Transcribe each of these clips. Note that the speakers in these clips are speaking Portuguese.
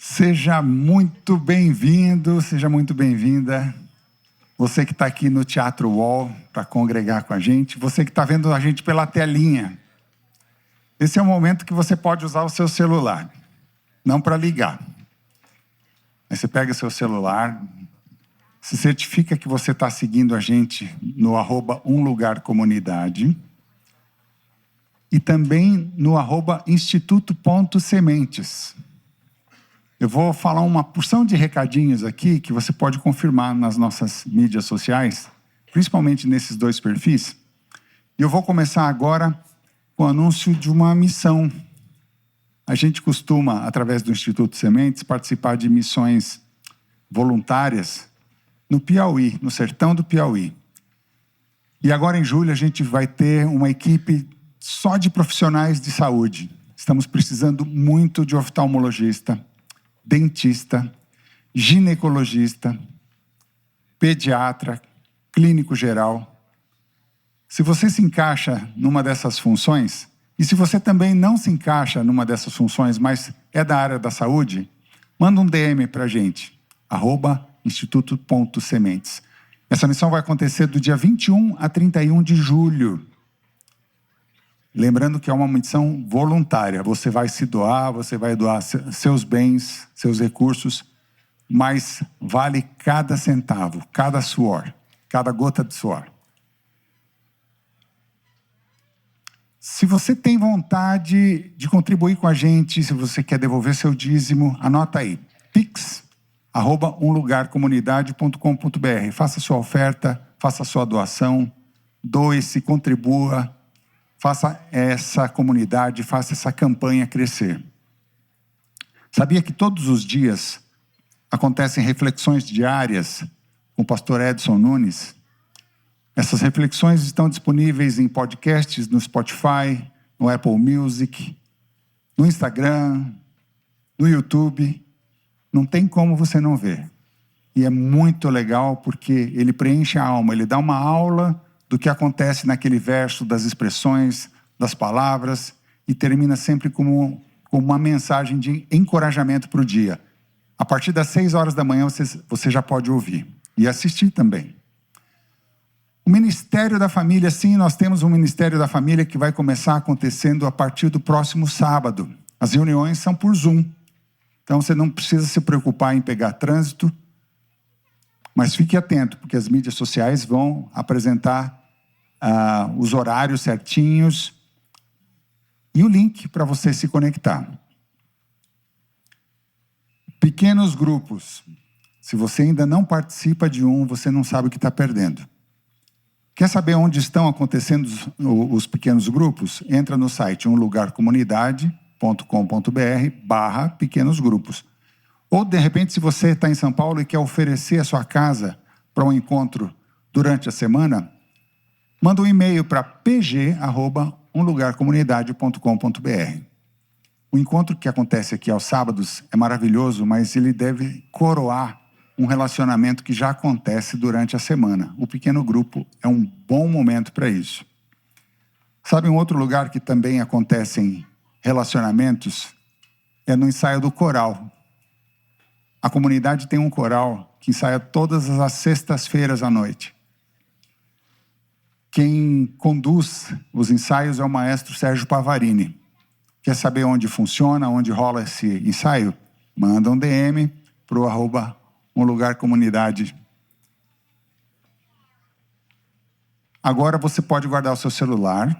Seja muito bem-vindo, seja muito bem-vinda. Você que está aqui no Teatro UOL para congregar com a gente, você que está vendo a gente pela telinha. Esse é o momento que você pode usar o seu celular, não para ligar. Aí você pega o seu celular, se certifica que você está seguindo a gente no @umlugarcomunidade e também no @instituto.sementes. Eu vou falar uma porção de recadinhos aqui que você pode confirmar nas nossas mídias sociais, principalmente nesses dois perfis. E eu vou começar agora com o anúncio de uma missão. A gente costuma, através do Instituto Sementes, participar de missões voluntárias no Piauí, no sertão do Piauí. E agora em julho a gente vai ter uma equipe só de profissionais de saúde. Estamos precisando muito de oftalmologista, dentista, ginecologista, pediatra, clínico geral. Se você se encaixa numa dessas funções, e se você também não se encaixa numa dessas funções, mas é da área da saúde, manda um DM para a gente, @instituto.sementes. Essa missão vai acontecer do dia 21 a 31 de julho. Lembrando que é uma missão voluntária. Você vai se doar, você vai doar seus bens, seus recursos, mas vale cada centavo, cada suor, cada gota de suor. Se você tem vontade de contribuir com a gente, se você quer devolver seu dízimo, anota aí, pix@umlugarcomunidade.com.br. Faça sua oferta, faça sua doação, doe-se, contribua, faça essa comunidade, faça essa campanha crescer. Sabia que todos os dias acontecem reflexões diárias com o pastor Edson Nunes? Essas reflexões estão disponíveis em podcasts no Spotify, no Apple Music, no Instagram, no YouTube. Não tem como você não ver. E é muito legal porque ele preenche a alma, ele dá uma aula do que acontece naquele verso, das expressões, das palavras, e termina sempre com uma mensagem de encorajamento para o dia. A partir das 6 horas da manhã você já pode ouvir e assistir também. O Ministério da Família, sim, nós temos um Ministério da Família que vai começar acontecendo a partir do próximo sábado. As reuniões são por Zoom, então você não precisa se preocupar em pegar trânsito, mas fique atento, porque as mídias sociais vão apresentar os horários certinhos e o link para você se conectar. Pequenos grupos. Se você ainda não participa de um, você não sabe o que está perdendo. Quer saber onde estão acontecendo os pequenos grupos? Entra no site umlugarcomunidade.com.br/pequenos grupos. Ou, de repente, se você está em São Paulo e quer oferecer a sua casa para um encontro durante a semana, manda um e-mail para pg@umlugarcomunidade.com.br. O encontro que acontece aqui aos sábados é maravilhoso, mas ele deve coroar um relacionamento que já acontece durante a semana. O pequeno grupo é um bom momento para isso. Sabe um outro lugar que também acontecem relacionamentos? É no ensaio do coral. A comunidade tem um coral que ensaia todas as sextas-feiras à noite. Quem conduz os ensaios é o maestro Sérgio Pavarini. Quer saber onde funciona, onde rola esse ensaio? Manda um DM para o @umlugarcomunidade. Agora você pode guardar o seu celular.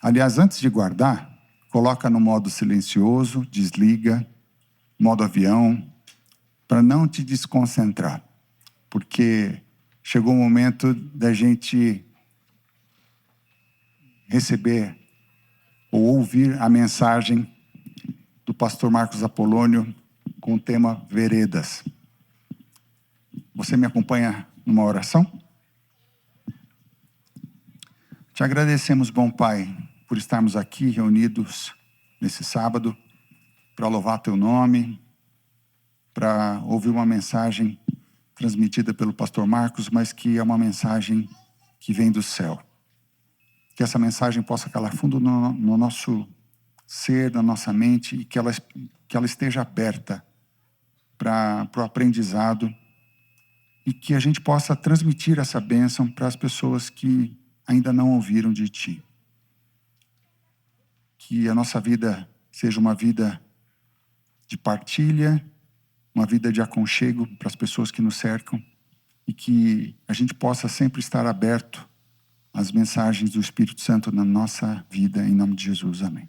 Aliás, antes de guardar, coloca no modo silencioso, desliga, modo avião, para não te desconcentrar. Porque chegou o momento da gente receber ou ouvir a mensagem do pastor Marcos Apolônio com o tema Veredas. Você me acompanha numa oração? Te agradecemos, bom Pai, por estarmos aqui reunidos nesse sábado para louvar Teu nome, para ouvir uma mensagem transmitida pelo pastor Marcos, mas que é uma mensagem que vem do céu. Que essa mensagem possa calar fundo no nosso ser, na nossa mente, e que ela esteja aberta para o aprendizado, e que a gente possa transmitir essa bênção para as pessoas que ainda não ouviram de Ti. Que a nossa vida seja uma vida de partilha, uma vida de aconchego para as pessoas que nos cercam, e que a gente possa sempre estar aberto às mensagens do Espírito Santo na nossa vida, em nome de Jesus. Amém.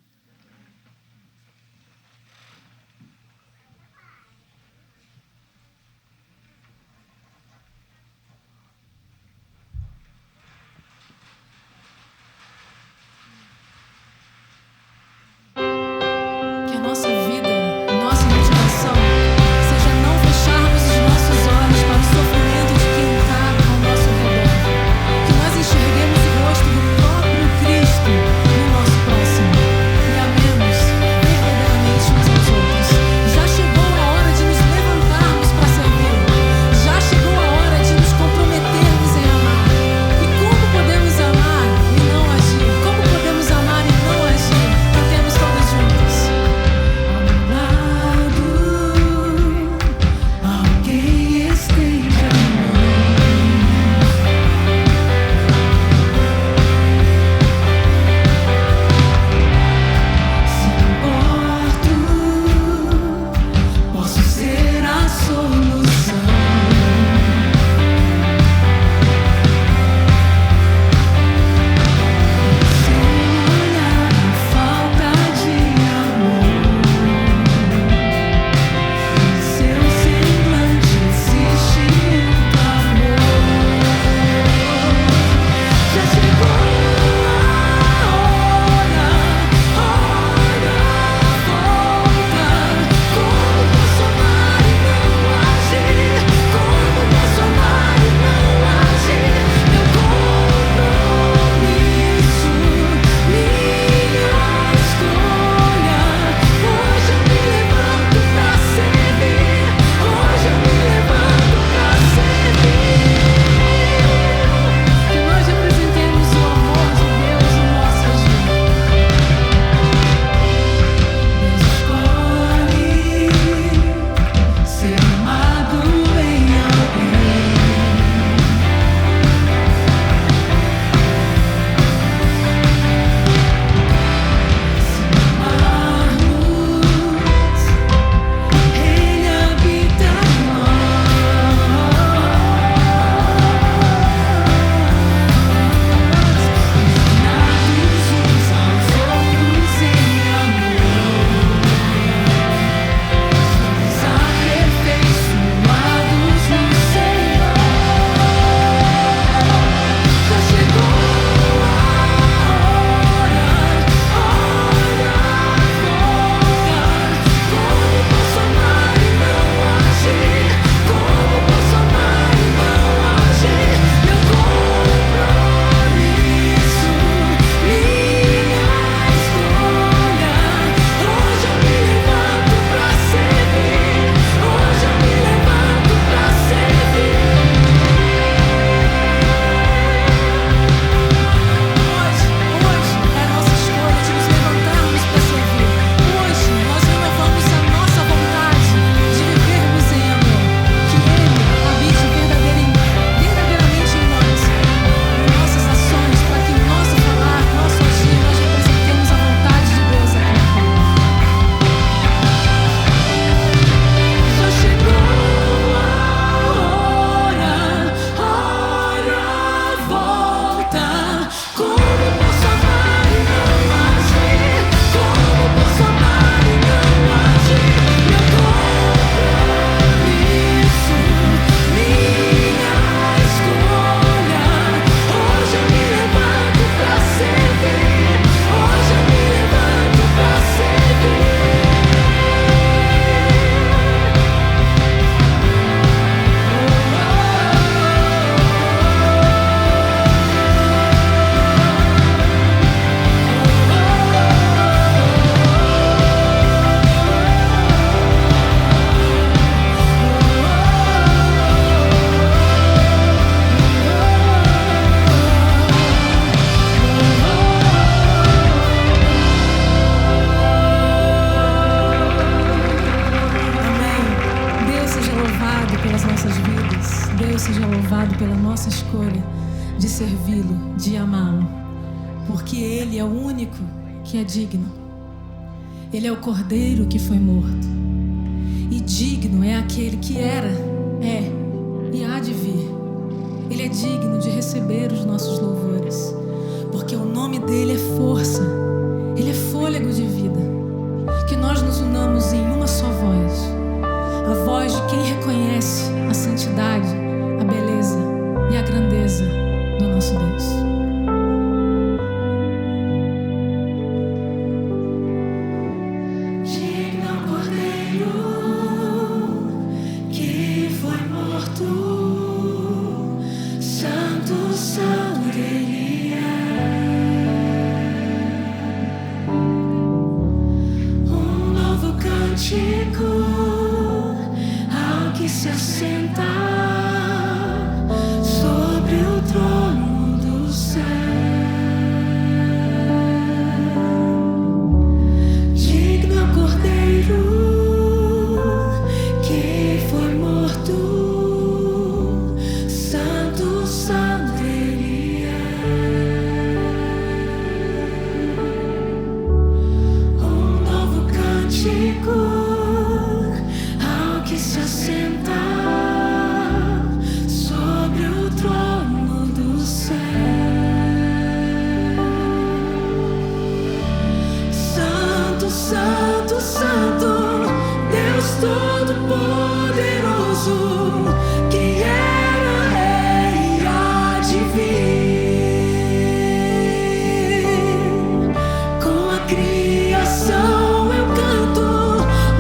nossa escolha de servi-lo, de amá-lo, porque Ele é o único que é digno. Ele é o Cordeiro que foi morto, e digno é aquele que era, é e há de vir. Ele é digno de receber os nossos louvores, porque o nome dele é força, ele é fôlego de vida. Que nós nos unamos em uma só voz, a voz de quem reconhece a santidade, a beleza e a grandeza do nosso Deus. Ao que se assenta sobre o trono do céu, digno é o Cordeiro que foi morto, santo, santo ele é. Um novo cântico que se assenta sobre o trono do céu. Santo, santo, santo, Deus Todo-Poderoso, que era, é e há de vir. Com a criação eu canto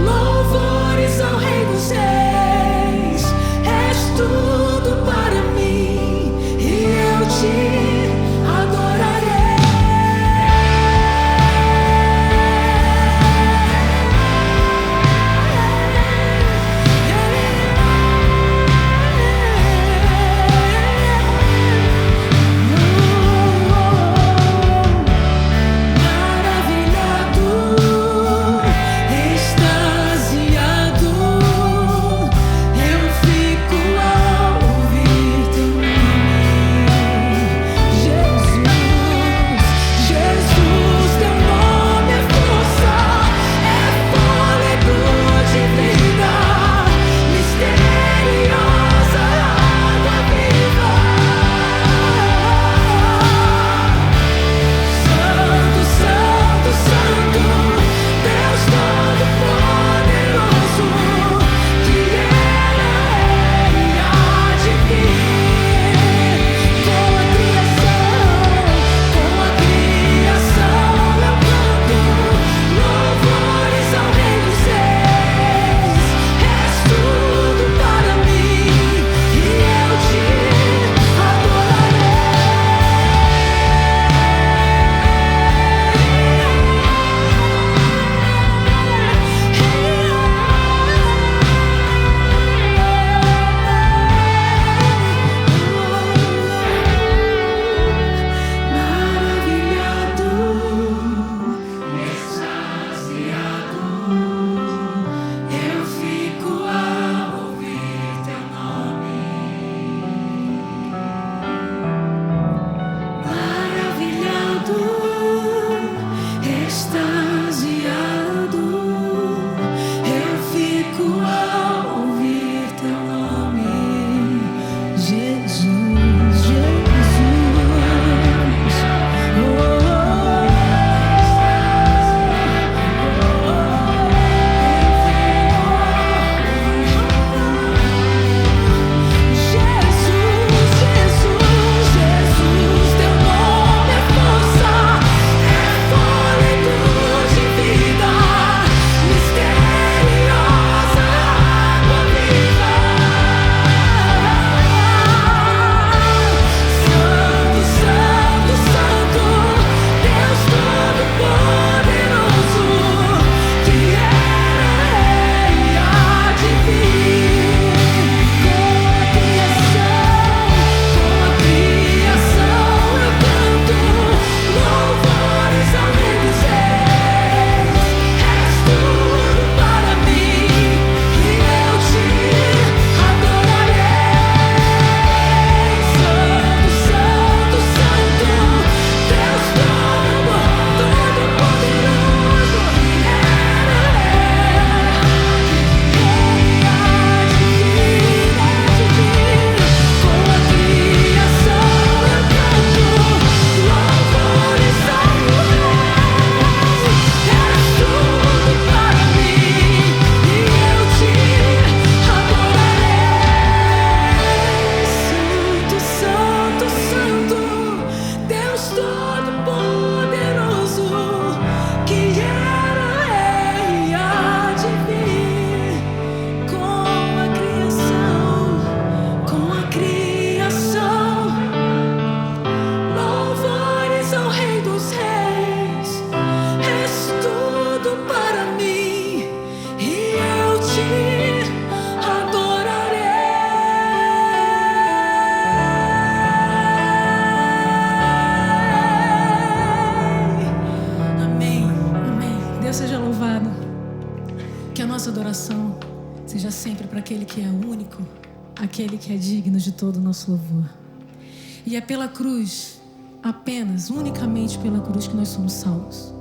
louvores ao Rei dos Reis. És tudo para mim e eu te adorarei. Deus seja louvado. Que a nossa adoração seja sempre para aquele que é único, aquele que é digno de todo o nosso louvor. E é pela cruz, apenas, unicamente pela cruz, que nós somos salvos.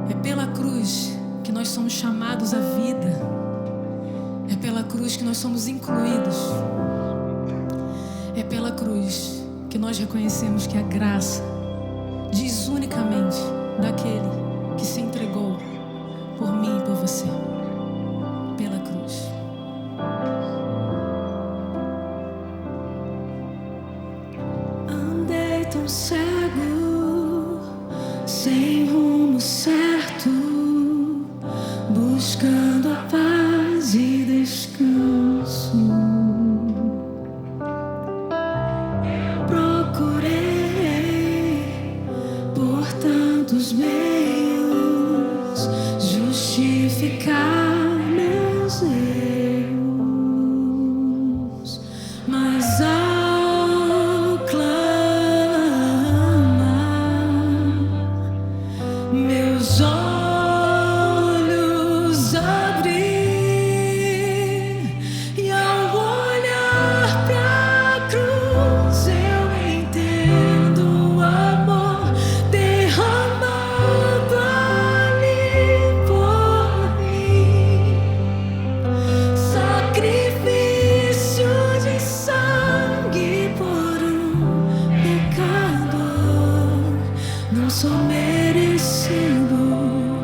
É pela cruz que nós somos chamados à vida. É pela cruz que nós somos incluídos. É pela cruz que nós reconhecemos que a graça diz unicamente daquele que se entregou por mim e por você. Pela cruz. Andei tão cego, sem rumo certo, buscando a paz e descanso. Procurei por tantos meios justificar meus erros, mas ao clamar, meus olhos abri, e ao olhar pra cruz eu entendo o amor derramado ali por mim. Sacrifício de sangue por um pecador, não sou merecido.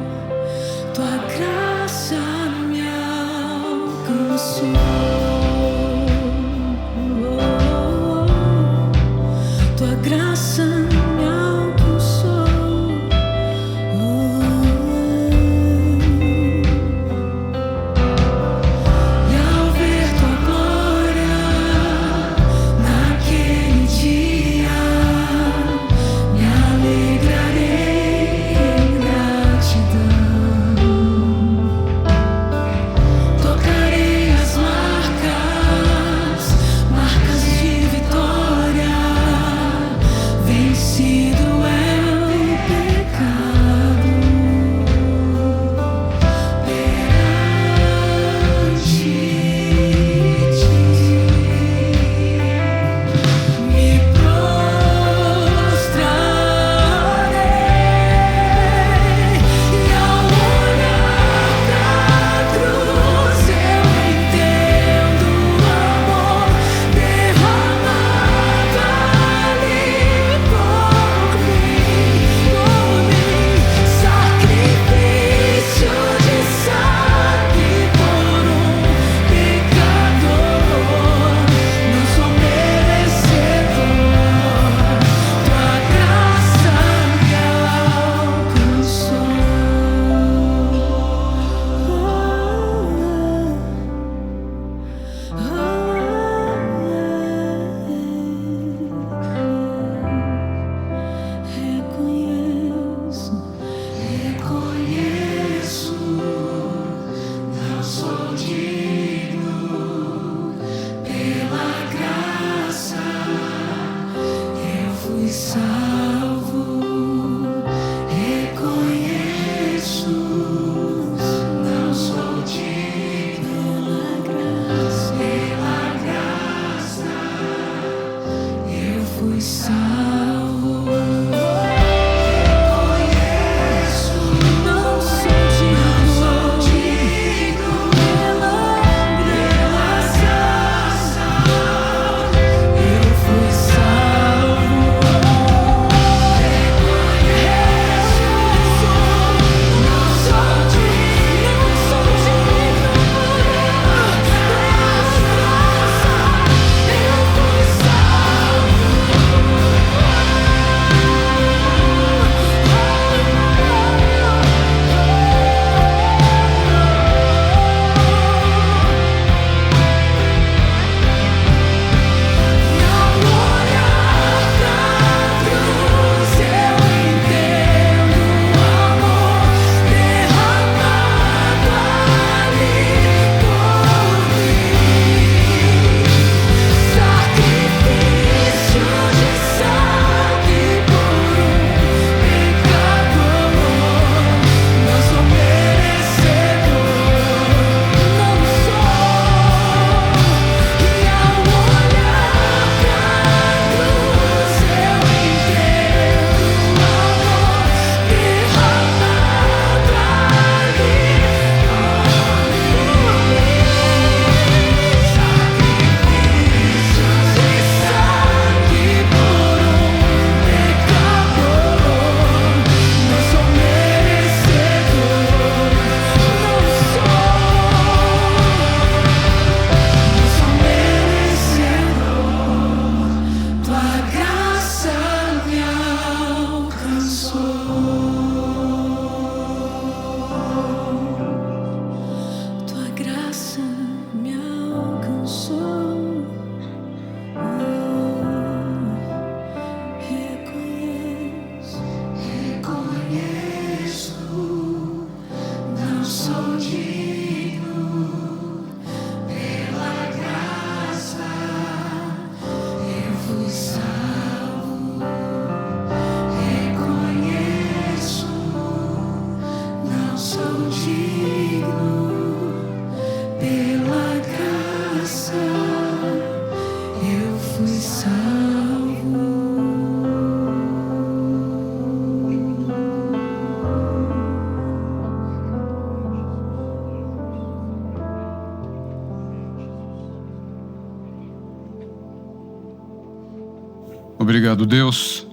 Obrigado, Deus.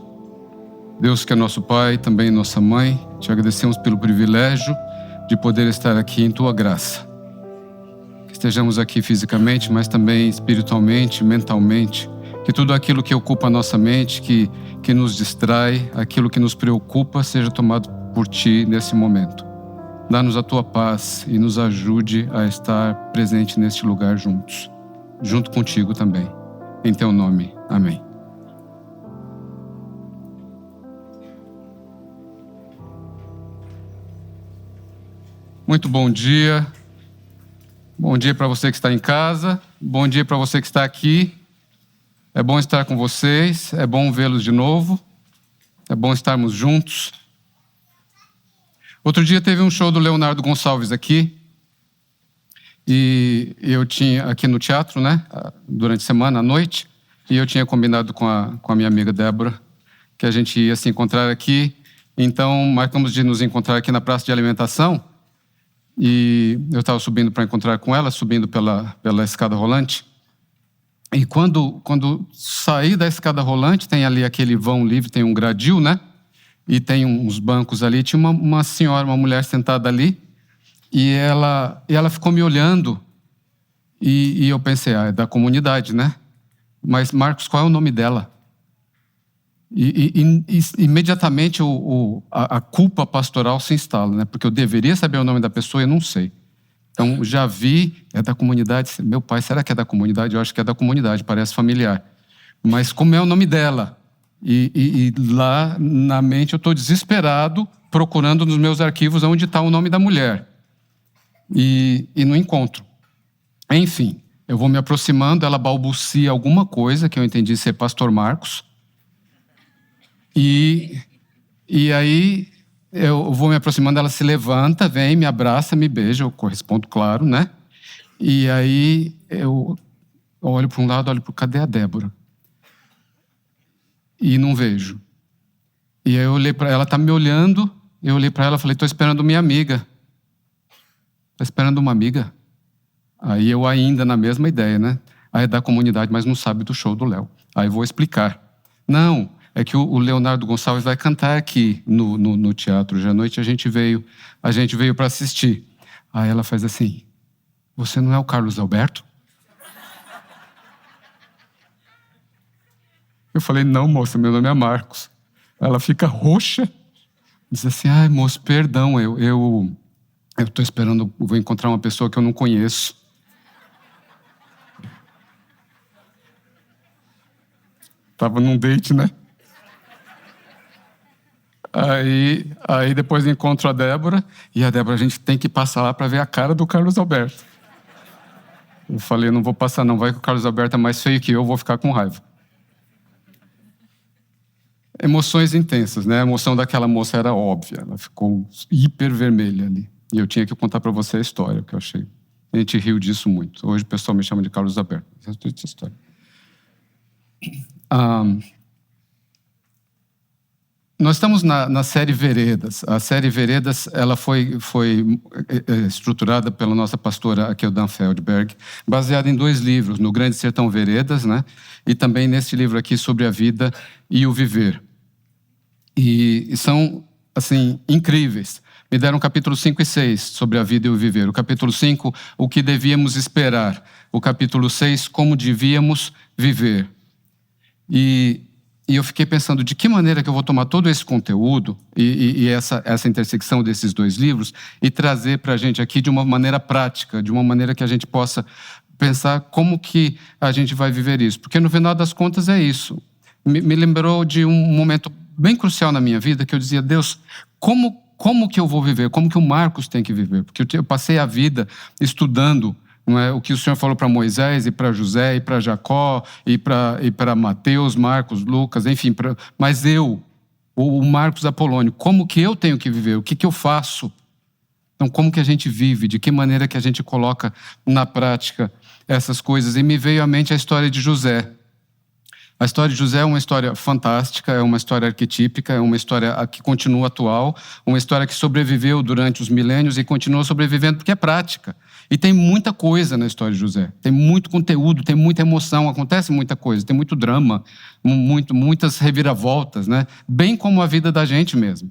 Deus que é nosso Pai, também nossa Mãe. Te agradecemos pelo privilégio de poder estar aqui em Tua graça. Que estejamos aqui fisicamente, mas também espiritualmente, mentalmente. Que tudo aquilo que ocupa a nossa mente, que nos distrai, aquilo que nos preocupa, seja tomado por Ti nesse momento. Dá-nos a Tua paz e nos ajude a estar presente neste lugar juntos. Junto contigo também. Em Teu nome. Amém. Muito bom dia. Bom dia para você que está em casa. Bom dia para você que está aqui. É bom estar com vocês. É bom vê-los de novo. É bom estarmos juntos. Outro dia teve um show do Leonardo Gonçalves aqui. E eu tinha aqui no teatro, né? Durante a semana, à noite. E eu tinha combinado com a minha amiga Débora que a gente ia se encontrar aqui. Então, marcamos de nos encontrar aqui na praça de alimentação. E eu estava subindo para encontrar com ela, subindo pela escada rolante. E quando saí da escada rolante, tem ali aquele vão livre, tem um gradil, né? E tem uns bancos ali. Tinha uma senhora, uma mulher sentada ali. E ela ficou me olhando. E eu pensei, é da comunidade, né? Mas, Marcos, qual é o nome dela? E imediatamente a culpa pastoral se instala, né? Porque eu deveria saber o nome da pessoa e eu não sei. Então, já vi, é da comunidade. Meu pai, será que é da comunidade? Eu acho que é da comunidade, parece familiar. Mas como é o nome dela? E lá na mente eu estou desesperado, procurando nos meus arquivos onde está o nome da mulher. E não encontro. Enfim, eu vou me aproximando, ela balbucia alguma coisa que eu entendi ser Pastor Marcos. E aí eu vou me aproximando, ela se levanta, vem, me abraça, me beija, eu correspondo, claro, né? E aí eu olho para um lado, olho para cadê a Débora? E não vejo. E aí eu olhei para ela, tá me olhando, eu olhei para ela e falei, estou esperando minha amiga. Está esperando uma amiga? Aí eu ainda na mesma ideia, né? Aí é da comunidade, mas não sabe do show do Léo. Aí eu vou explicar. Não, é que o Leonardo Gonçalves vai cantar aqui no teatro. Hoje à noite a gente veio para assistir. Aí ela faz assim, você não é o Carlos Alberto? Eu falei, não, moça, meu nome é Marcos. Ela fica roxa. Diz assim, ai, moço, perdão, eu estou esperando, vou encontrar uma pessoa que eu não conheço. Estava num date, né? Aí depois encontro a Débora, e a Débora, a gente tem que passar lá para ver a cara do Carlos Alberto. Eu falei, não vou passar não, vai que o Carlos Alberto é mais feio que eu vou ficar com raiva. Emoções intensas, né? A emoção daquela moça era óbvia, ela ficou hiper vermelha ali. E eu tinha que contar para você a história, que eu achei. A gente riu disso muito. Hoje o pessoal me chama de Carlos Alberto. Essa é a história. Nós estamos na série Veredas. A série Veredas ela foi estruturada pela nossa pastora Keldan Feldberg, baseada em 2 livros, no Grande Sertão Veredas, né? E também nesse livro aqui sobre a vida e o viver. E são, assim, incríveis. Me deram o capítulo 5 e 6 sobre a vida e o viver. O capítulo 5, o que devíamos esperar. O capítulo 6, como devíamos viver. E eu fiquei pensando de que maneira que eu vou tomar todo esse conteúdo e essa intersecção desses 2 livros e trazer para a gente aqui de uma maneira prática, de uma maneira que a gente possa pensar como que a gente vai viver isso. Porque no final das contas é isso. Me lembrou de um momento bem crucial na minha vida que eu dizia, Deus, como que eu vou viver? Como que o Marcos tem que viver? Porque eu passei a vida estudando, não é, o que o Senhor falou para Moisés e para José e para Jacó e para Mateus, Marcos, Lucas, enfim. Mas o Marcos Apolônio, como que eu tenho que viver? O que eu faço? Então, como que a gente vive? De que maneira que a gente coloca na prática essas coisas? E me veio à mente a história de José. A história de José é uma história fantástica, é uma história arquetípica, é uma história que continua atual, uma história que sobreviveu durante os milênios e continua sobrevivendo porque é prática. E tem muita coisa na história de José, tem muito conteúdo, tem muita emoção, acontece muita coisa, tem muito drama, muitas reviravoltas, né? Bem como a vida da gente mesmo.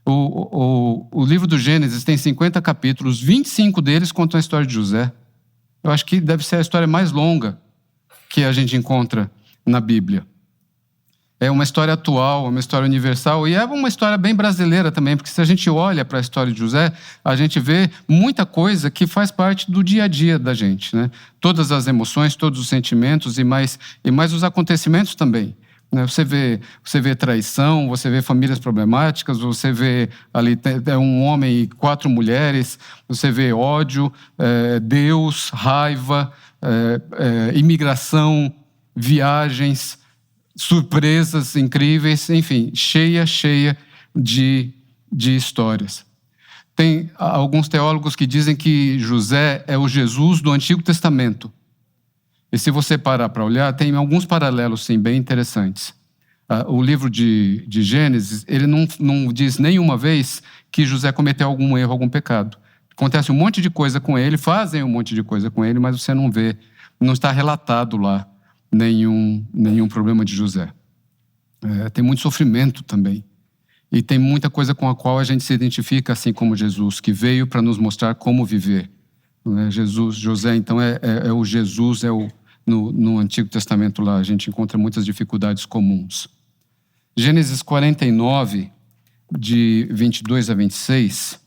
O livro do Gênesis tem 50 capítulos, 25 deles contam a história de José. Eu acho que deve ser a história mais longa que a gente encontra na Bíblia. É uma história atual, uma história universal e é uma história bem brasileira também, porque se a gente olha para a história de José, a gente vê muita coisa que faz parte do dia a dia da gente, né? Todas as emoções, todos os sentimentos e mais os acontecimentos também. Você vê traição, você vê famílias problemáticas, você vê ali um homem e 4 mulheres, você vê ódio, Deus, raiva, imigração, viagens, surpresas incríveis, enfim, cheia de histórias. Tem alguns teólogos que dizem que José é o Jesus do Antigo Testamento. E se você parar para olhar, tem alguns paralelos, sim, bem interessantes. O livro de Gênesis, ele não diz nenhuma vez que José cometeu algum erro, algum pecado. Acontece um monte de coisa com ele, fazem um monte de coisa com ele, mas você não vê, não está relatado lá nenhum problema de José. Tem muito sofrimento também. E tem muita coisa com a qual a gente se identifica, assim como Jesus, que veio para nos mostrar como viver. José, então, é o Jesus, no Antigo Testamento lá, a gente encontra muitas dificuldades comuns. Gênesis 49, de 22 a 26,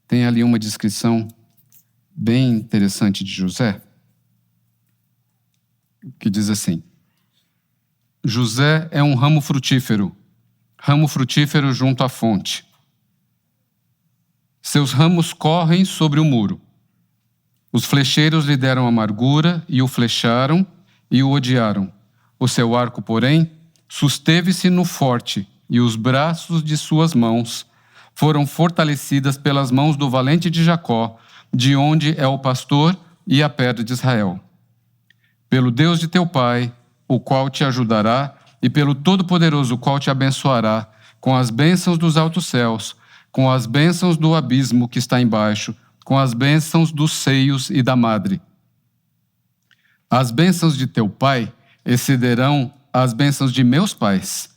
tem ali uma descrição bem interessante de José, que diz assim: José é um ramo frutífero junto à fonte. Seus ramos correm sobre o muro. Os flecheiros lhe deram amargura e o flecharam e o odiaram. O seu arco, porém, susteve-se no forte, e os braços de suas mãos foram fortalecidas pelas mãos do valente de Jacó, de onde é o pastor e a pedra de Israel. Pelo Deus de teu pai, o qual te ajudará, e pelo Todo-Poderoso, o qual te abençoará, com as bênçãos dos altos céus, com as bênçãos do abismo que está embaixo, com as bênçãos dos seios e da madre. As bênçãos de teu pai excederão as bênçãos de meus pais,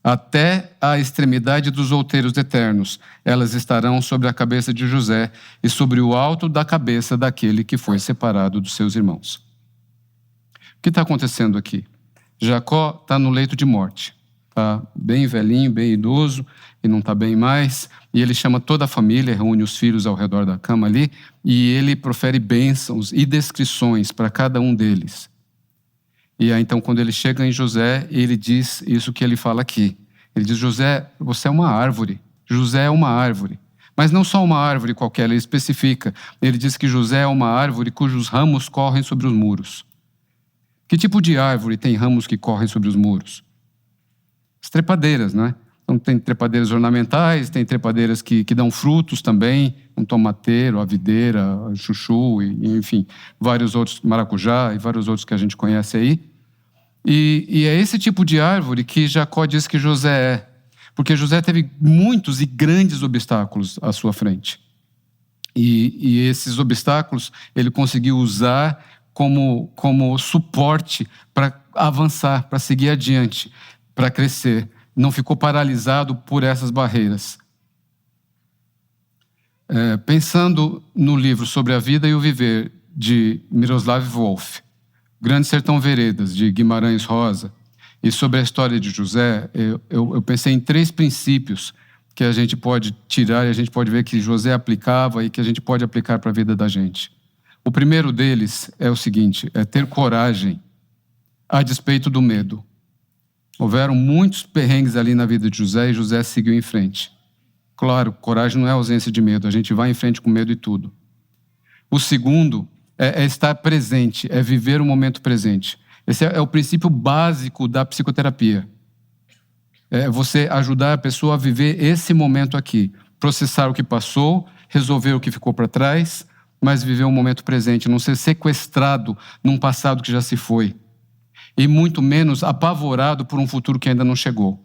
até a extremidade dos outeiros eternos. Elas estarão sobre a cabeça de José e sobre o alto da cabeça daquele que foi separado dos seus irmãos. O que está acontecendo aqui? Jacó está no leito de morte. Está bem velhinho, bem idoso, e não está bem mais. E ele chama toda a família, reúne os filhos ao redor da cama ali, e ele profere bênçãos e descrições para cada um deles. E aí, então, quando ele chega em José, ele diz isso que ele fala aqui. Ele diz: José, você é uma árvore. José é uma árvore. Mas não só uma árvore qualquer, ele especifica. Ele diz que José é uma árvore cujos ramos correm sobre os muros. Que tipo de árvore tem ramos que correm sobre os muros? As trepadeiras, né? Então, tem trepadeiras ornamentais, tem trepadeiras que dão frutos também, um tomateiro, a videira, chuchu, enfim, vários outros, maracujá e vários outros que a gente conhece aí. E é esse tipo de árvore que Jacó diz que José é, porque José teve muitos e grandes obstáculos à sua frente. E esses obstáculos ele conseguiu usar como suporte para avançar, para seguir adiante, para crescer. Não ficou paralisado por essas barreiras. Pensando no livro sobre a vida e o viver de Miroslav Volf, Grande Sertão Veredas, de Guimarães Rosa, e sobre a história de José, eu pensei em 3 princípios que a gente pode tirar e a gente pode ver que José aplicava e que a gente pode aplicar para a vida da gente. O primeiro deles é o seguinte: é ter coragem a despeito do medo. Houveram muitos perrengues ali na vida de José e José seguiu em frente. Claro, coragem não é ausência de medo, a gente vai em frente com medo e tudo. O segundo é estar presente, é viver o momento presente. Esse é o princípio básico da psicoterapia. É você ajudar a pessoa a viver esse momento aqui, processar o que passou, resolver o que ficou para trás, mas viver o momento presente, não ser sequestrado num passado que já se foi. e muito menos apavorado por um futuro que ainda não chegou.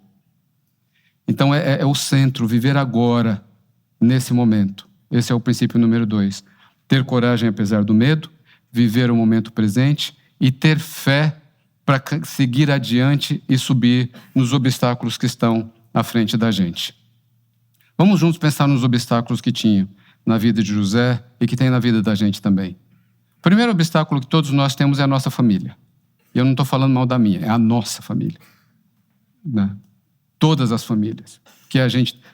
Então é o centro, viver agora, nesse momento. Esse é o princípio número 2. Ter coragem apesar do medo, viver o momento presente e ter fé para seguir adiante e subir nos obstáculos que estão à frente da gente. Vamos juntos pensar nos obstáculos que tinha na vida de José e que tem na vida da gente também. O primeiro obstáculo que todos nós temos é a nossa família. E eu não estou falando mal da minha, é a nossa família. Né? Todas as famílias. Que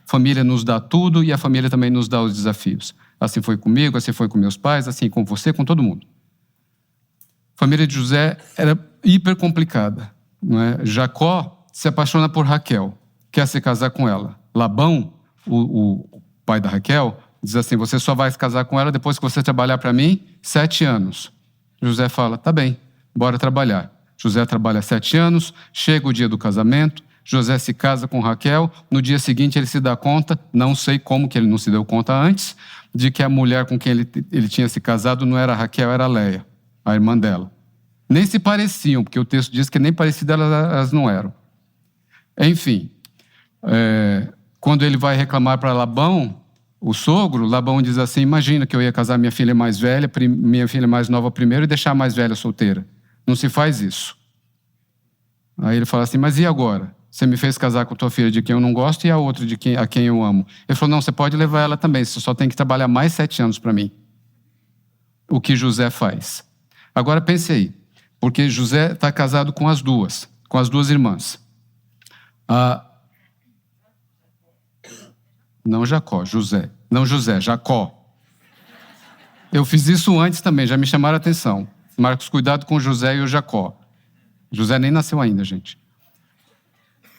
família nos dá tudo e a família também nos dá os desafios. Assim foi comigo, assim foi com meus pais, assim com você, com todo mundo. A família de José era hiper complicada. Não é? Jacó se apaixona por Raquel, quer se casar com ela. Labão, o pai da Raquel, diz assim, você só vai se casar com ela depois que você trabalhar para mim 7 anos. José fala, tá bem, bora trabalhar. José trabalha 7 anos, chega o dia do casamento, José se casa com Raquel, no dia seguinte ele se dá conta, não sei como que ele não se deu conta antes, de que a mulher com quem ele tinha se casado não era Raquel, era Leia, a irmã dela. Nem se pareciam, porque o texto diz que nem parecidas elas não eram. Enfim, quando ele vai reclamar para Labão, o sogro, Labão diz assim, imagina que eu ia casar minha filha mais velha, minha filha mais nova primeiro e deixar a mais velha solteira. Não se faz isso. Aí ele fala assim, mas e agora? Você me fez casar com a tua filha de quem eu não gosto e a outra a quem eu amo. Ele falou, não, você pode levar ela também, você só tem que trabalhar mais 7 anos para mim. O que José faz. Agora pense aí, porque José está casado com as duas irmãs. Não Jacó, José. Não José, Jacó. Eu fiz isso antes também, já me chamaram a atenção. Marcos, cuidado com o José e o Jacó. José nem nasceu ainda, gente.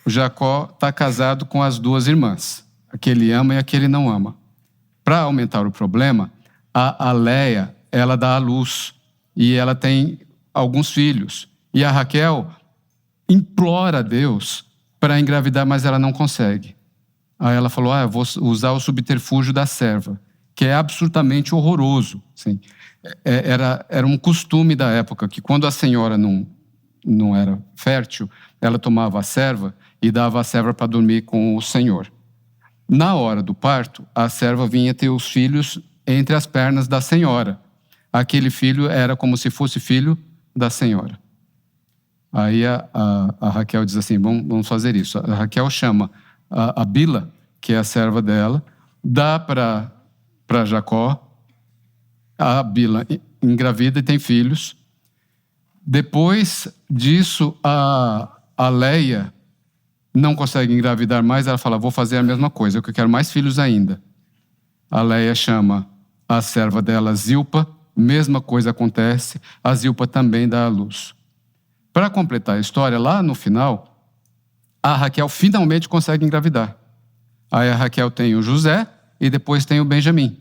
O Jacó está casado com as 2 irmãs, a que ele ama e a que ele não ama. Para aumentar o problema, a Leia, ela dá à luz e ela tem alguns filhos. E a Raquel implora a Deus para engravidar, mas ela não consegue. Aí ela falou, eu vou usar o subterfúgio da serva, que é absolutamente horroroso. Assim. Era um costume da época, que quando a senhora não era fértil, ela tomava a serva e dava a serva para dormir com o senhor. Na hora do parto, a serva vinha ter os filhos entre as pernas da senhora. Aquele filho era como se fosse filho da senhora. Aí a Raquel diz assim, vamos fazer isso. A Raquel chama a Bila, que é a serva dela, dá para Jacó, a Bila engravida e tem filhos. Depois disso, a Leia não consegue engravidar mais, ela fala, vou fazer a mesma coisa, eu quero mais filhos ainda. A Leia chama a serva dela, Zilpa, mesma coisa acontece, a Zilpa também dá à luz. Para completar a história, lá no final, a Raquel finalmente consegue engravidar. Aí a Raquel tem o José e depois tem o Benjamim.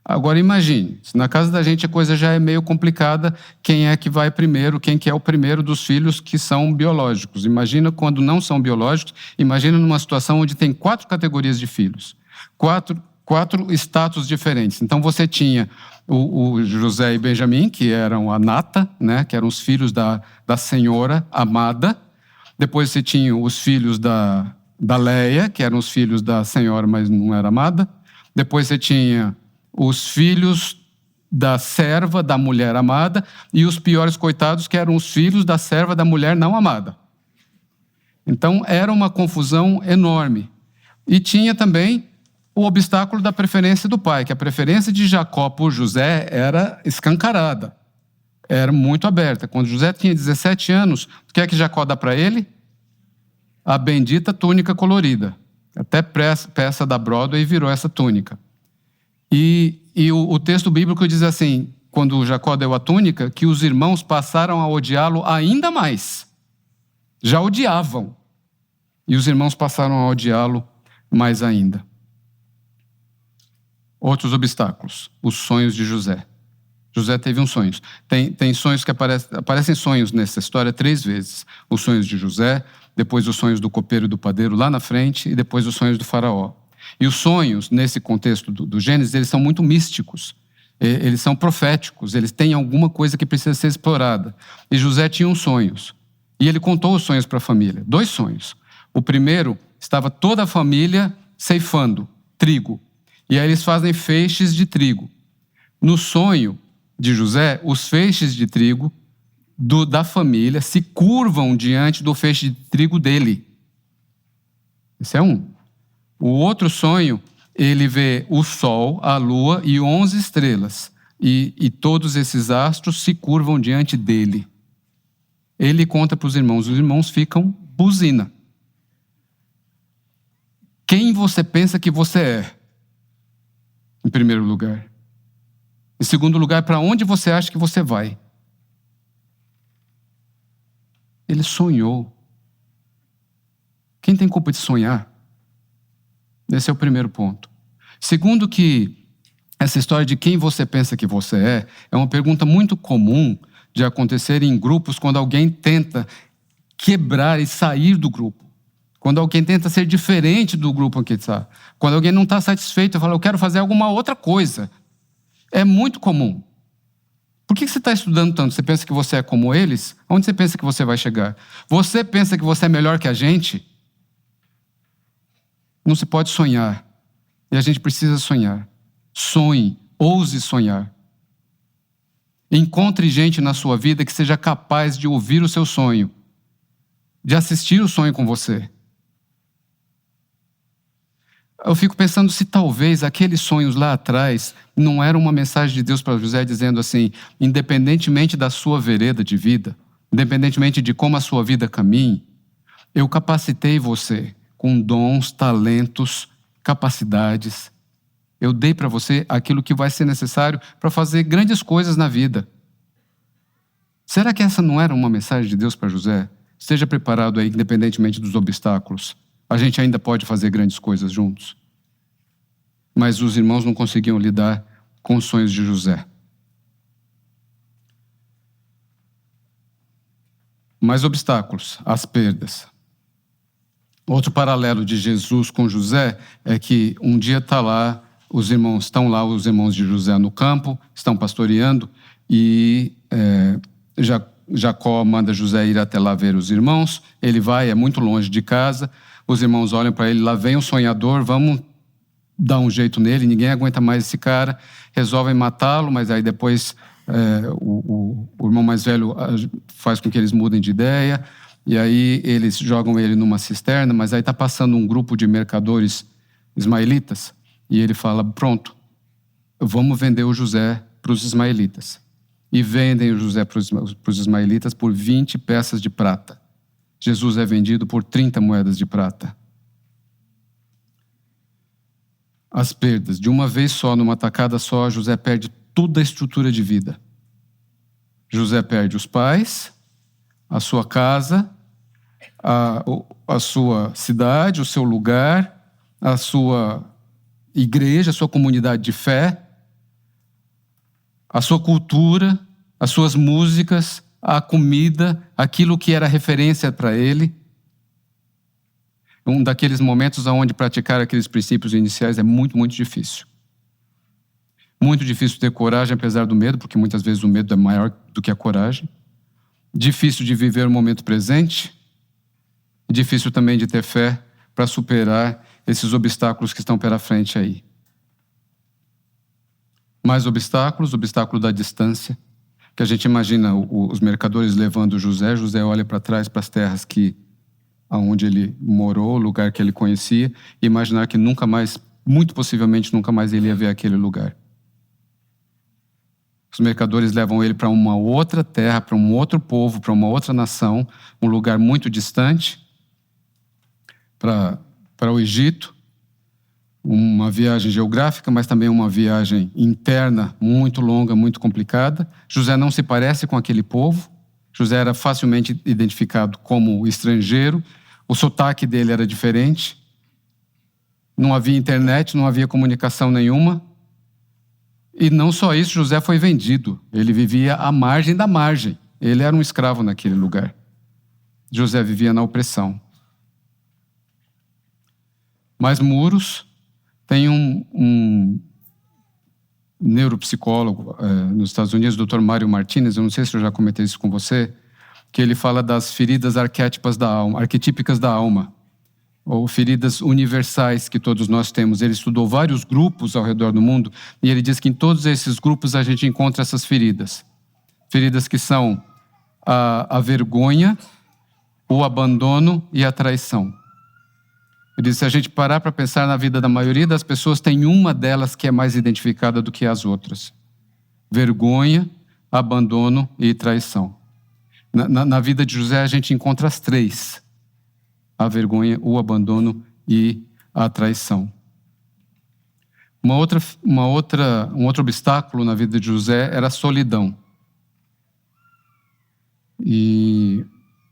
Agora imagine, se na casa da gente a coisa já é meio complicada, quem é que vai primeiro, quem que é o primeiro dos filhos que são biológicos. Imagina quando não são biológicos, imagina numa situação onde tem 4 categorias de filhos, 4 status diferentes. Então você tinha o José e Benjamim, que eram a nata, né, que eram os filhos da senhora amada. Depois você tinha os filhos da Leia, que eram os filhos da senhora, mas não era amada. Depois você tinha os filhos da serva, da mulher amada, e os piores coitados, que eram os filhos da serva, da mulher não amada. Então, era uma confusão enorme. E tinha também o obstáculo da preferência do pai, que a preferência de Jacó por José era escancarada, era muito aberta. Quando José tinha 17 anos, o que é que Jacó dá para ele? A bendita túnica colorida. Até peça da Broadway virou essa túnica. E o texto bíblico diz assim, quando Jacó deu a túnica, que os irmãos passaram a odiá-lo ainda mais. Já odiavam. E os irmãos passaram a odiá-lo mais ainda. Outros obstáculos. Os sonhos de José. José teve uns sonhos. Tem sonhos que aparecem sonhos nessa história 3 vezes. Os sonhos de José, depois os sonhos do copeiro e do padeiro lá na frente, e depois os sonhos do faraó. E os sonhos, nesse contexto do Gênesis, eles são muito místicos. Eles são proféticos, eles têm alguma coisa que precisa ser explorada. E José tinha uns sonhos. E ele contou os sonhos para a família. 2 sonhos. O primeiro, estava toda a família ceifando trigo. E aí eles fazem feixes de trigo. No sonho de José, os feixes de trigo da família se curvam diante do feixe de trigo dele. Esse é um. O outro sonho, ele vê o sol, a lua e 11 estrelas. E todos esses astros se curvam diante dele. Ele conta para os irmãos ficam buzina. Quem você pensa que você é? Em primeiro lugar. Em segundo lugar, para onde você acha que você vai? Ele sonhou. Quem tem culpa de sonhar? Esse é o primeiro ponto. Segundo, que essa história de quem você pensa que você é uma pergunta muito comum de acontecer em grupos quando alguém tenta quebrar e sair do grupo. Quando alguém tenta ser diferente do grupo em que está. Quando alguém não está satisfeito e fala, eu quero fazer alguma outra coisa. É muito comum. Por que você está estudando tanto? Você pensa que você é como eles? Onde você pensa que você vai chegar? Você pensa que você é melhor que a gente? Não se pode sonhar. E a gente precisa sonhar. Sonhe, ouse sonhar. Encontre gente na sua vida que seja capaz de ouvir o seu sonho, de assistir o sonho com você. Eu fico pensando se talvez aqueles sonhos lá atrás não eram uma mensagem de Deus para José dizendo assim, independentemente da sua vereda de vida, independentemente de como a sua vida caminhe, eu capacitei você com dons, talentos, capacidades. Eu dei para você aquilo que vai ser necessário para fazer grandes coisas na vida. Será que essa não era uma mensagem de Deus para José? Esteja preparado aí, independentemente dos obstáculos. A gente ainda pode fazer grandes coisas juntos. Mas os irmãos não conseguiam lidar com os sonhos de José. Mais obstáculos, as perdas. Outro paralelo de Jesus com José é que um dia os irmãos de José no campo, estão pastoreando, e Jacó manda José ir até lá ver os irmãos. Ele vai, é muito longe de casa. Os irmãos olham para ele, lá vem um sonhador, vamos dar um jeito nele, ninguém aguenta mais esse cara. Resolvem matá-lo, mas aí depois o irmão mais velho faz com que eles mudem de ideia. E aí eles jogam ele numa cisterna, mas aí está passando um grupo de mercadores ismaelitas. E ele fala, pronto, vamos vender o José para os ismaelitas. E vendem o José para os ismaelitas por 20 peças de prata. Jesus é vendido por 30 moedas de prata. As perdas. De uma vez só, numa tacada só, José perde toda a estrutura de vida. José perde os pais, a sua casa, a sua cidade, o seu lugar, a sua igreja, a sua comunidade de fé, a sua cultura, as suas músicas, a comida, aquilo que era referência para ele. Um daqueles momentos onde praticar aqueles princípios iniciais é muito, muito difícil. Muito difícil ter coragem, apesar do medo, porque muitas vezes o medo é maior do que a coragem. Difícil de viver o momento presente. Difícil também de ter fé para superar esses obstáculos que estão pela frente aí. Mais obstáculos, obstáculo da distância, que a gente imagina os mercadores levando José. José olha para trás, para as terras aonde ele morou, o lugar que ele conhecia, e imaginar que nunca mais, muito possivelmente nunca mais ele ia ver aquele lugar. Os mercadores levam ele para uma outra terra, para um outro povo, para uma outra nação, um lugar muito distante, para o Egito. Uma viagem geográfica, mas também uma viagem interna muito longa, muito complicada. José não se parece com aquele povo. José era facilmente identificado como estrangeiro. O sotaque dele era diferente. Não havia internet, não havia comunicação nenhuma. E não só isso, José foi vendido. Ele vivia à margem da margem. Ele era um escravo naquele lugar. José vivia na opressão. Mais muros. Tem um neuropsicólogo nos Estados Unidos, o Dr. Mário Martinez, eu não sei se eu já comentei isso com você, que ele fala das feridas arquétipas da alma, arquetípicas da alma, ou feridas universais que todos nós temos. Ele estudou vários grupos ao redor do mundo e ele diz que em todos esses grupos a gente encontra essas feridas. Feridas que são a vergonha, o abandono e a traição. Ele diz, se a gente parar para pensar na vida da maioria das pessoas, tem uma delas que é mais identificada do que as outras. Vergonha, abandono e traição. Na vida de José a gente encontra as três. A vergonha, o abandono e a traição. Um outro obstáculo na vida de José era a solidão. E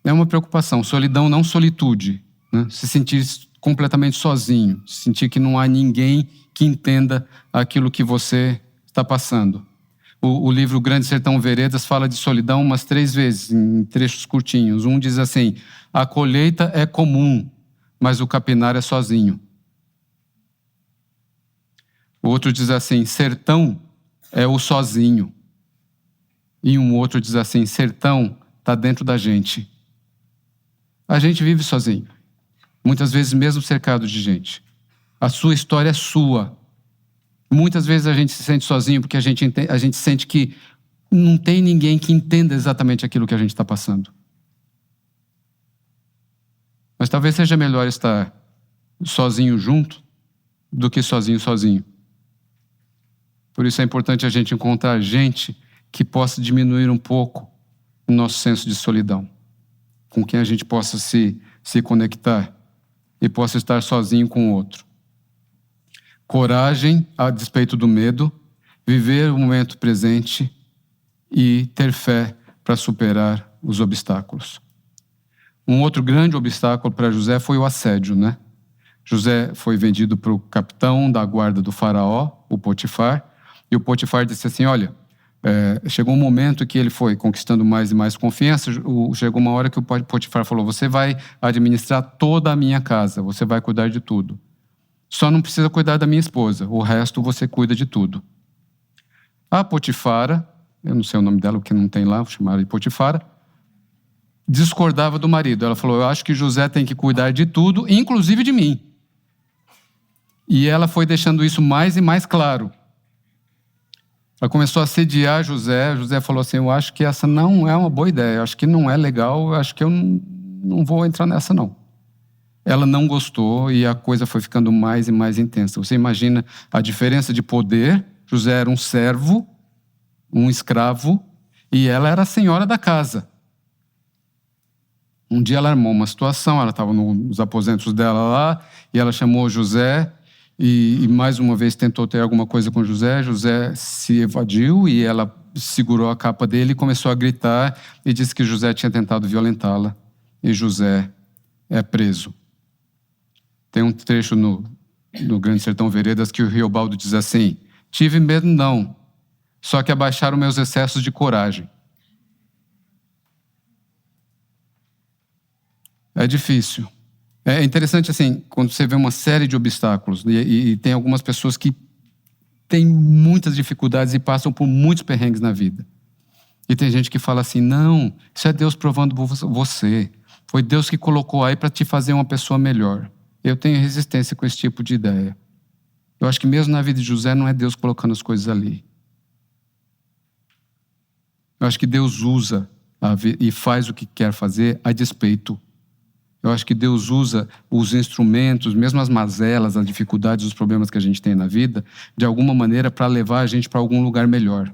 é uma preocupação. Solidão, não solitude, né? Se sentir completamente sozinho, sentir que não há ninguém que entenda aquilo que você está passando. O livro Grande Sertão Veredas fala de solidão umas 3 vezes, em trechos curtinhos. Um diz assim, a colheita é comum, mas o capinar é sozinho. O outro diz assim, sertão é o sozinho. E um outro diz assim, sertão está dentro da gente. A gente vive sozinho. Muitas vezes mesmo cercado de gente. A sua história é sua. Muitas vezes a gente se sente sozinho porque a gente sente que não tem ninguém que entenda exatamente aquilo que a gente está passando. Mas talvez seja melhor estar sozinho junto do que sozinho. Por isso é importante a gente encontrar gente que possa diminuir um pouco o nosso senso de solidão. Com quem a gente possa se conectar e possa estar sozinho com o outro. Coragem, a despeito do medo, viver o momento presente e ter fé para superar os obstáculos. Um outro grande obstáculo para José foi o assédio, né? José foi vendido para o capitão da guarda do faraó, o Potifar, e o Potifar disse assim, olha, chegou um momento que ele foi conquistando mais e mais confiança, chegou uma hora que o Potifar falou, você vai administrar toda a minha casa, você vai cuidar de tudo. Só não precisa cuidar da minha esposa, o resto você cuida de tudo. A Potifara, eu não sei o nome dela, porque não tem lá, vou chamar ela de Potifara, discordava do marido. Ela falou, eu acho que José tem que cuidar de tudo, inclusive de mim. E ela foi deixando isso mais e mais claro. Ela começou a assediar José. José falou assim, eu acho que essa não é uma boa ideia, eu acho que não é legal, eu acho que eu não vou entrar nessa não. Ela não gostou e a coisa foi ficando mais e mais intensa. Você imagina a diferença de poder. José era um servo, um escravo, e ela era a senhora da casa. Um dia ela armou uma situação, ela estava nos aposentos dela lá, e ela chamou José, e mais uma vez tentou ter alguma coisa com José. José se evadiu e ela segurou a capa dele e começou a gritar e disse que José tinha tentado violentá-la. E José é preso. Tem um trecho no Grande Sertão Veredas que o Riobaldo diz assim, tive medo não, só que abaixaram meus excessos de coragem. É difícil. É interessante assim, quando você vê uma série de obstáculos e tem algumas pessoas que têm muitas dificuldades e passam por muitos perrengues na vida. E tem gente que fala assim, não, isso é Deus provando por você. Foi Deus que colocou aí para te fazer uma pessoa melhor. Eu tenho resistência com esse tipo de ideia. Eu acho que mesmo na vida de José não é Deus colocando as coisas ali. Eu acho que Deus usa e faz o que quer fazer a despeito. Eu acho que Deus usa os instrumentos, mesmo as mazelas, as dificuldades, os problemas que a gente tem na vida, de alguma maneira para levar a gente para algum lugar melhor.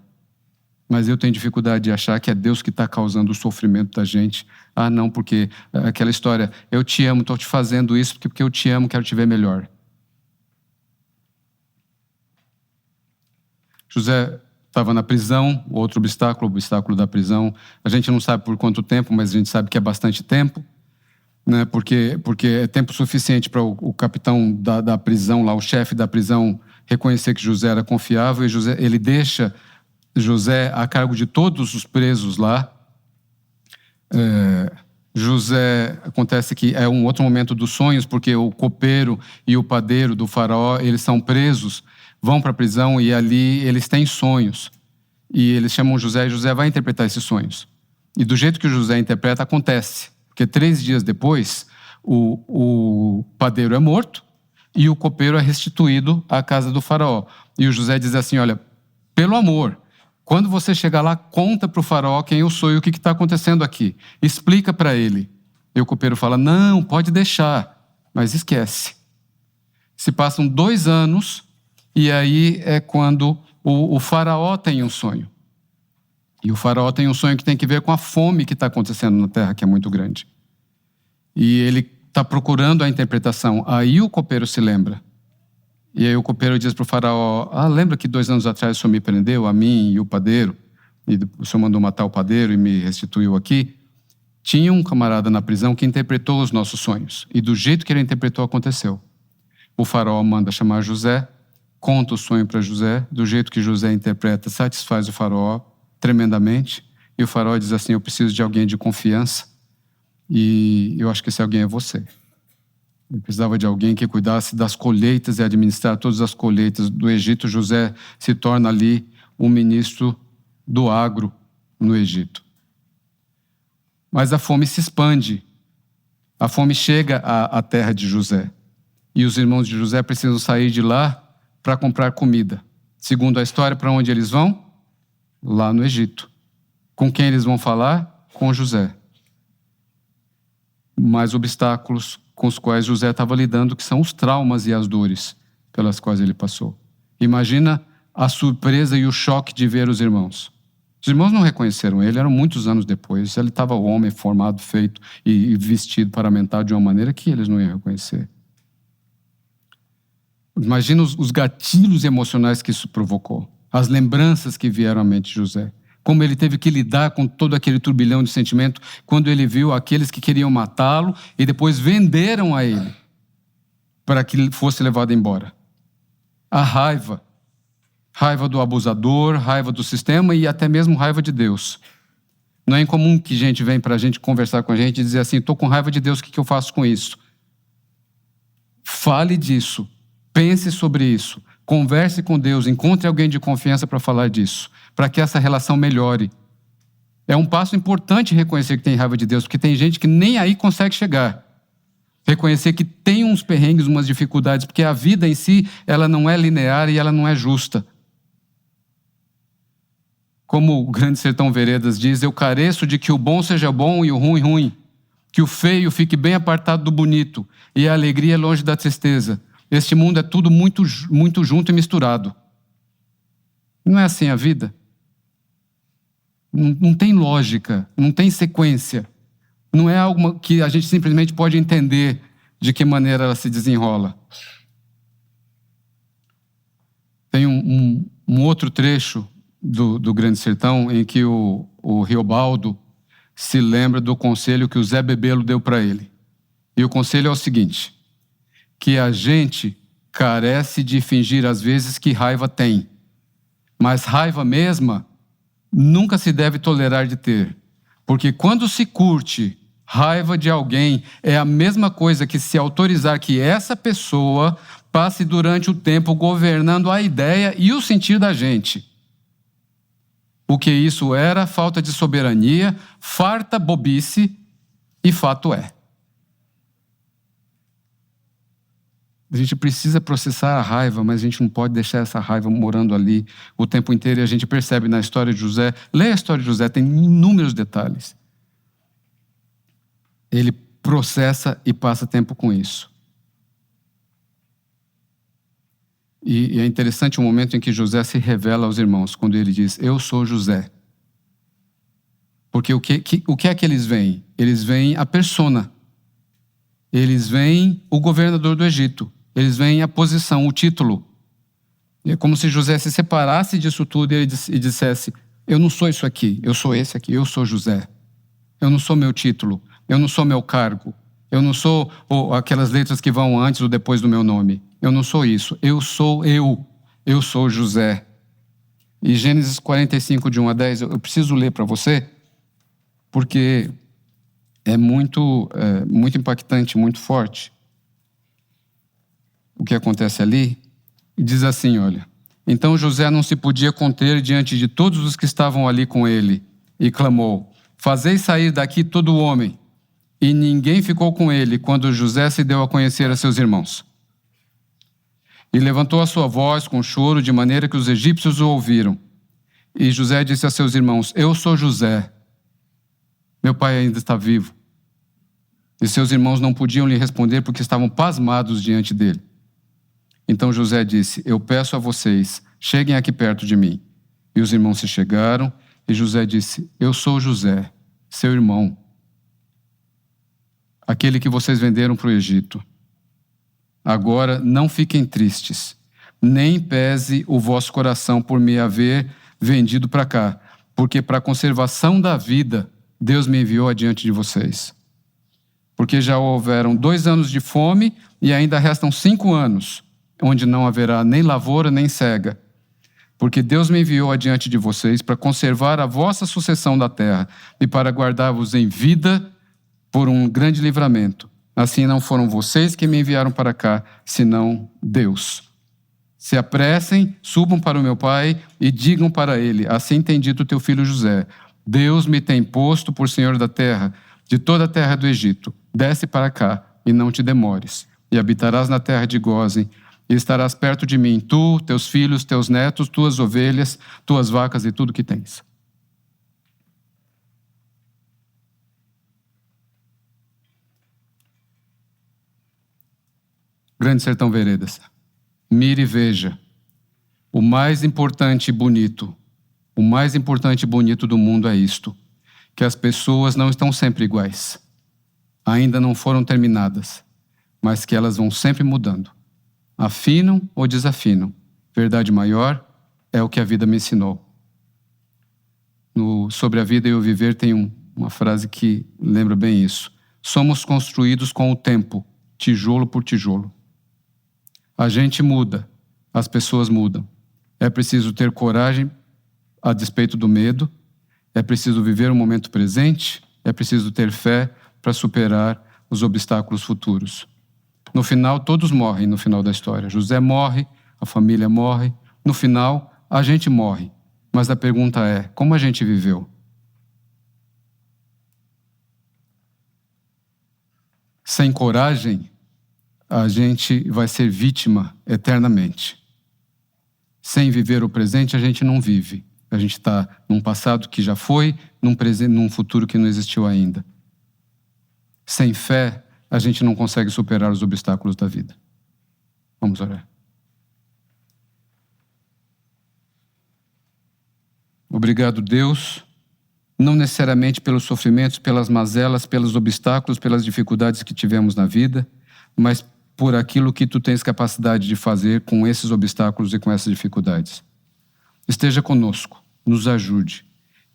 Mas eu tenho dificuldade de achar que é Deus que está causando o sofrimento da gente. Ah, não, porque aquela história, eu te amo, estou te fazendo isso porque eu te amo, quero te ver melhor. José estava na prisão, outro obstáculo, o obstáculo da prisão. A gente não sabe por quanto tempo, mas a gente sabe que é bastante tempo, né? Porque é tempo suficiente para o capitão da prisão, lá, o chefe da prisão, reconhecer que José era confiável e ele deixa José a cargo de todos os presos lá. José, acontece que é um outro momento dos sonhos, porque o copeiro e o padeiro do faraó, eles são presos, vão para a prisão e ali eles têm sonhos. E eles chamam José e José vai interpretar esses sonhos. E do jeito que o José interpreta, acontece. Porque 3 dias depois, o padeiro é morto e o copeiro é restituído à casa do faraó. E o José diz assim, olha, pelo amor, quando você chegar lá, conta para o faraó quem eu sou e o que está acontecendo aqui. Explica para ele. E o copeiro fala, não, pode deixar, mas esquece. Se passam 2 anos e aí é quando o faraó tem um sonho. E o faraó tem um sonho que tem que ver com a fome que está acontecendo na terra, que é muito grande. E ele está procurando a interpretação. Aí o copeiro se lembra. E aí o copeiro diz para o faraó, lembra que 2 anos atrás o senhor me prendeu, a mim e o padeiro? E o senhor mandou matar o padeiro e me restituiu aqui? Tinha um camarada na prisão que interpretou os nossos sonhos. E do jeito que ele interpretou, aconteceu. O faraó manda chamar José, conta o sonho para José, do jeito que José interpreta, satisfaz o faraó tremendamente. E o faraó diz assim, eu preciso de alguém de confiança. E eu acho que esse alguém é você. Ele precisava de alguém que cuidasse das colheitas e administrar todas as colheitas do Egito. José se torna ali o ministro do agro no Egito. Mas a fome se expande. A fome chega à terra de José. E os irmãos de José precisam sair de lá para comprar comida. Segundo a história, para onde eles vão? Lá no Egito. Com quem eles vão falar? Com José. Mais obstáculos com os quais José estava lidando, que são os traumas e as dores pelas quais ele passou. Imagina a surpresa e o choque de ver os irmãos. Os irmãos não reconheceram ele, eram muitos anos depois. Ele estava o homem formado, feito e vestido, paramentado de uma maneira que eles não iam reconhecer. Imagina os gatilhos emocionais que isso provocou, as lembranças que vieram à mente de José. Como ele teve que lidar com todo aquele turbilhão de sentimento quando ele viu aqueles que queriam matá-lo e depois venderam a ele para que ele fosse levado embora. A raiva do abusador, raiva do sistema e até mesmo raiva de Deus. Não é incomum que gente vem para a gente conversar com a gente e dizer assim, estou com raiva de Deus, o que eu faço com isso? Fale disso, pense sobre isso, converse com Deus, encontre alguém de confiança para falar disso, para que essa relação melhore. É um passo importante reconhecer que tem raiva de Deus, porque tem gente que nem aí consegue chegar. Reconhecer que tem uns perrengues, umas dificuldades, porque a vida em si, ela não é linear e ela não é justa. Como o Grande Sertão Veredas diz, eu careço de que o bom seja bom e o ruim, ruim. Que o feio fique bem apartado do bonito e a alegria longe da tristeza. Este mundo é tudo muito, muito junto e misturado. Não é assim a vida? Não tem lógica, não tem sequência. Não é algo que a gente simplesmente pode entender de que maneira ela se desenrola. Tem um outro trecho do Grande Sertão em que o Riobaldo se lembra do conselho que o Zé Bebelo deu para ele. E o conselho é o seguinte, que a gente carece de fingir às vezes que raiva tem, mas raiva mesma nunca se deve tolerar de ter, porque quando se curte raiva de alguém, é a mesma coisa que se autorizar que essa pessoa passe durante o tempo governando a ideia e o sentir da gente. O que isso era? Falta de soberania, farta bobice, e fato é. A gente precisa processar a raiva, mas a gente não pode deixar essa raiva morando ali o tempo inteiro. E a gente percebe na história de José, leia a história de José, tem inúmeros detalhes. Ele processa e passa tempo com isso. E é interessante o momento em que José se revela aos irmãos, quando ele diz, eu sou José. Porque o que é que eles veem? Eles veem a persona. Eles veem o governador do Egito. Eles veem a posição, o título. É como se José se separasse disso tudo e dissesse, eu não sou isso aqui, eu sou esse aqui, eu sou José. Eu não sou meu título, eu não sou meu cargo. Eu não sou aquelas letras que vão antes ou depois do meu nome. Eu não sou isso. Eu sou José. E Gênesis 45, de 1 a 10, eu preciso ler para você, porque é muito impactante, muito forte. O que acontece ali, E diz assim, olha: então José não se podia conter diante de todos os que estavam ali com ele, e clamou: fazei sair daqui todo o homem. E ninguém ficou com ele quando José se deu a conhecer a seus irmãos. E levantou a sua voz com choro, de maneira que os egípcios o ouviram. E José disse a seus irmãos: eu sou José, meu pai ainda está vivo. E seus irmãos não podiam lhe responder porque estavam pasmados diante dele. Então José disse: eu peço a vocês, cheguem aqui perto de mim. E os irmãos se chegaram, e José disse: eu sou José, seu irmão, aquele que vocês venderam para o Egito. Agora não fiquem tristes, nem pese o vosso coração por me haver vendido para cá, porque para a conservação da vida Deus me enviou adiante de vocês. Porque já houveram 2 anos de fome e ainda restam 5 anos, onde não haverá nem lavoura nem cega. Porque Deus me enviou adiante de vocês para conservar a vossa sucessão da terra e para guardar-vos em vida por um grande livramento. Assim não foram vocês que me enviaram para cá, senão Deus. Se apressem, subam para o meu pai e digam para ele: assim tem dito teu filho José, Deus me tem posto por senhor da terra, de toda a terra do Egito. Desce para cá e não te demores, e habitarás na terra de Gósen, e estarás perto de mim, tu, teus filhos, teus netos, tuas ovelhas, tuas vacas e tudo que tens. Grande Sertão Veredas, mire e veja. O mais importante e bonito do mundo é isto: que as pessoas não estão sempre iguais, ainda não foram terminadas, mas que elas vão sempre mudando. Afinam ou desafinam. Verdade maior é o que a vida me ensinou. Sobre a vida e o viver tem uma frase que lembra bem isso. Somos construídos com o tempo, tijolo por tijolo. A gente muda, as pessoas mudam. É preciso ter coragem a despeito do medo, é preciso viver o momento presente, é preciso ter fé para superar os obstáculos futuros. No final, todos morrem no final da história. José morre, a família morre, no final, a gente morre. Mas a pergunta é: como a gente viveu? Sem coragem, a gente vai ser vítima eternamente. Sem viver o presente, a gente não vive. A gente está num passado que já foi, num futuro que não existiu ainda. Sem fé, a gente não consegue superar os obstáculos da vida. Vamos orar. Obrigado, Deus, não necessariamente pelos sofrimentos, pelas mazelas, pelos obstáculos, pelas dificuldades que tivemos na vida, mas por aquilo que Tu tens capacidade de fazer com esses obstáculos e com essas dificuldades. Esteja conosco, nos ajude,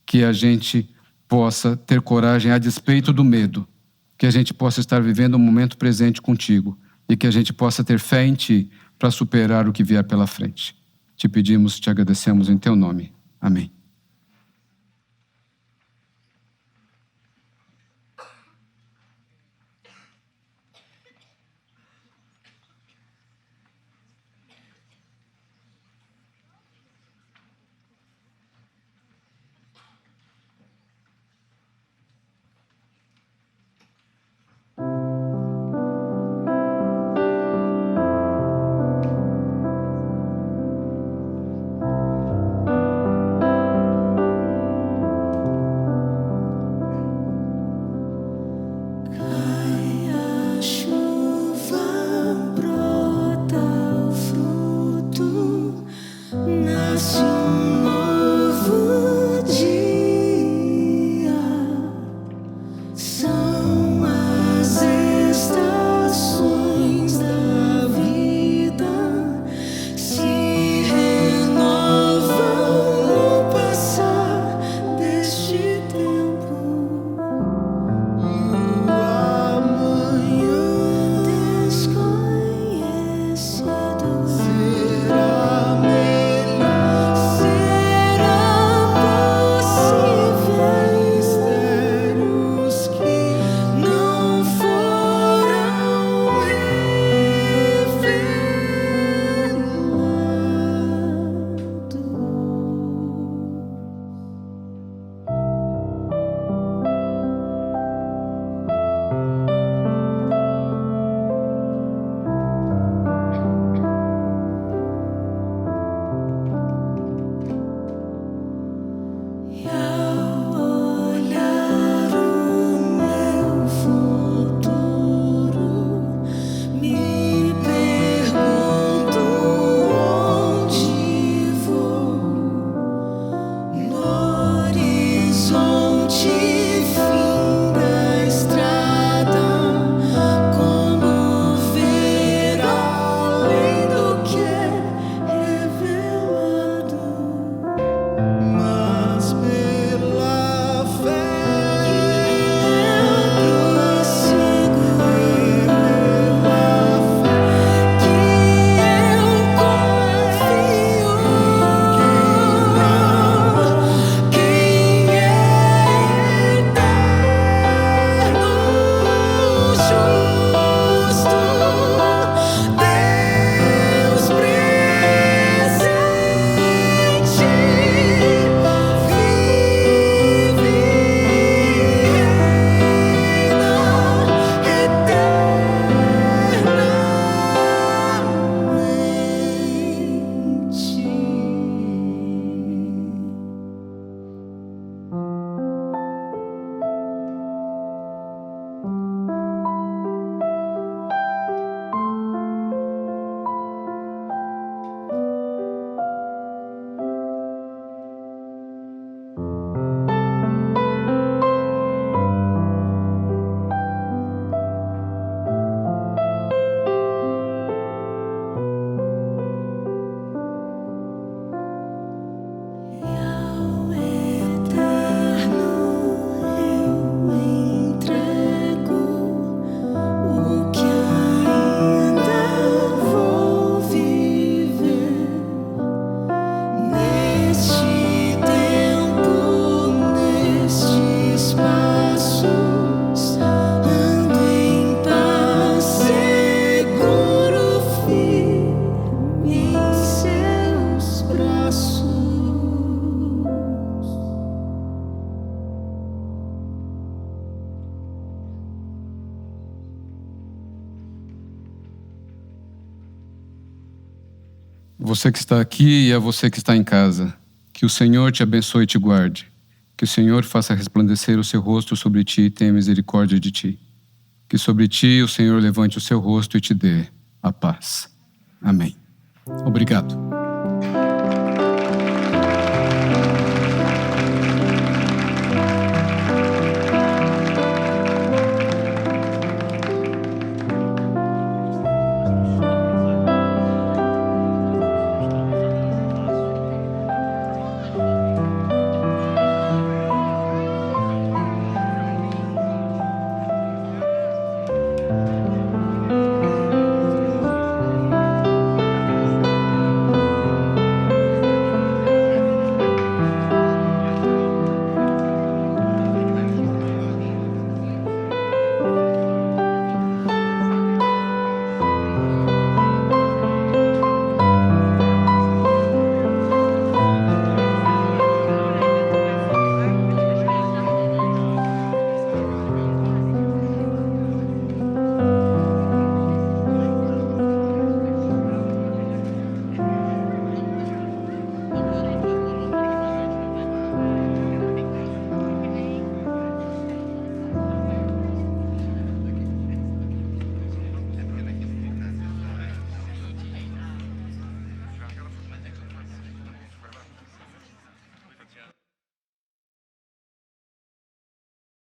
que a gente possa ter coragem a despeito do medo, que a gente possa estar vivendo um momento presente contigo e que a gente possa ter fé em Ti para superar o que vier pela frente. Te pedimos, te agradecemos em Teu nome. Amém. você que está aqui e a você que está em casa. Que o Senhor te abençoe e te guarde. Que o Senhor faça resplandecer o seu rosto sobre ti e tenha misericórdia de ti. Que sobre ti o Senhor levante o seu rosto e te dê a paz. Amém. Obrigado.